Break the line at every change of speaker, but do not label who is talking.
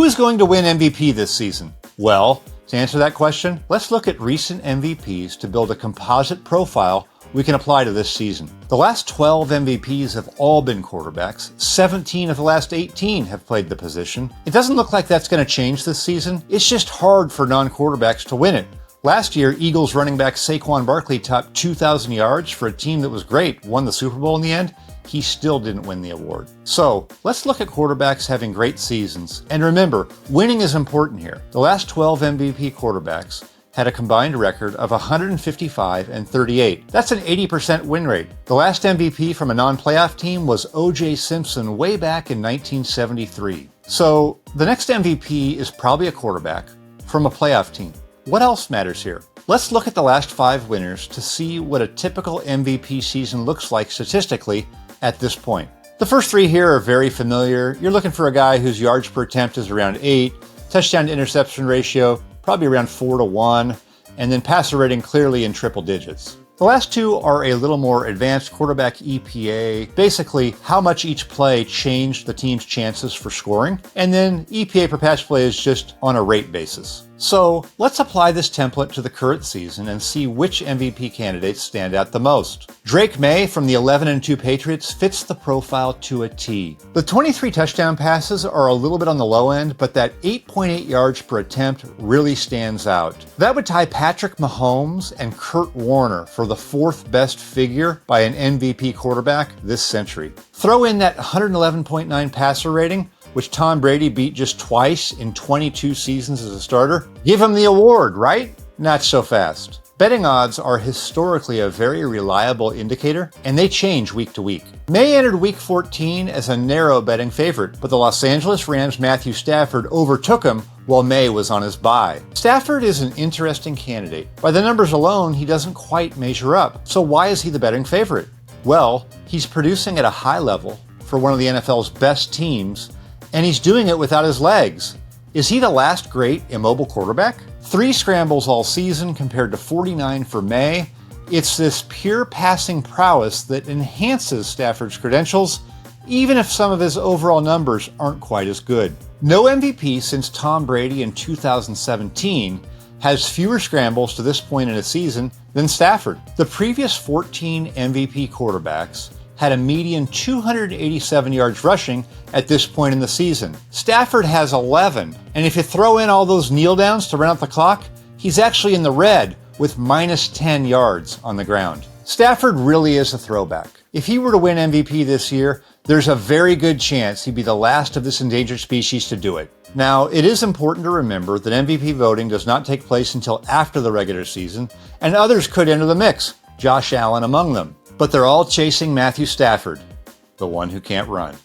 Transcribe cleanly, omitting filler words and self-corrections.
Who's going to win MVP this season? Well, to answer that question, let's look at recent MVPs to build a composite profile we can apply to this season. The last 12 MVPs have all been quarterbacks. 17 of the last 18 have played the position. It doesn't look like that's going to change this season. It's just hard for non-quarterbacks to win it. Last year, Eagles running back Saquon Barkley topped 2,000 yards for a team that was great, won the Super Bowl in the end. He still didn't win the award. So let's look at quarterbacks having great seasons. And remember, winning is important here. The last 12 MVP quarterbacks had a combined record of 155 and 38. That's an 80% win rate. The last MVP from a non-playoff team was O.J. Simpson way back in 1973. So the next MVP is probably a quarterback from a playoff team. What else matters here? Let's look at the last 5 winners to see what a typical MVP season looks like statistically at this point. The first 3 here are very familiar. You're looking for a guy whose yards per attempt is around 8, touchdown to interception ratio probably around 4-1, and then passer rating clearly in triple digits. The last 2 are a little more advanced: quarterback EPA, basically how much each play changed the team's chances for scoring, and then EPA per pass play is just on a rate basis. So let's apply this template to the current season and see which MVP candidates stand out the most. Drake Maye from the 11-2 Patriots fits the profile to a T. The 23 touchdown passes are a little bit on the low end, but that 8.8 yards per attempt really stands out. That would tie Patrick Mahomes and Kurt Warner for the 4th best figure by an MVP quarterback this century. Throw in that 111.9 passer rating, which Tom Brady beat just twice in 22 seasons as a starter. Give him the award, right? Not so fast. Betting odds are historically a very reliable indicator, and they change week to week. Maye entered week 14 as a narrow betting favorite, but the Los Angeles Rams' Matthew Stafford overtook him while Maye was on his bye. Stafford is an interesting candidate. By the numbers alone, he doesn't quite measure up. So why is he the betting favorite? Well, he's producing at a high level for one of the NFL's best teams, and he's doing it without his legs. Is he the last great immobile quarterback? 3 scrambles all season compared to 49 for Maye. It's this pure passing prowess that enhances Stafford's credentials, even if some of his overall numbers aren't quite as good. No MVP since Tom Brady in 2017 has fewer scrambles to this point in a season than Stafford. The previous 14 MVP quarterbacks had a median 287 yards rushing at this point in the season. Stafford has 11, and if you throw in all those kneel downs to run out the clock, he's actually in the red with minus 10 yards on the ground. Stafford really is a throwback. If he were to win MVP this year, there's a very good chance he'd be the last of this endangered species to do it. Now, it is important to remember that MVP voting does not take place until after the regular season, and others could enter the mix, Josh Allen among them. But they're all chasing Matthew Stafford, the one who can't run.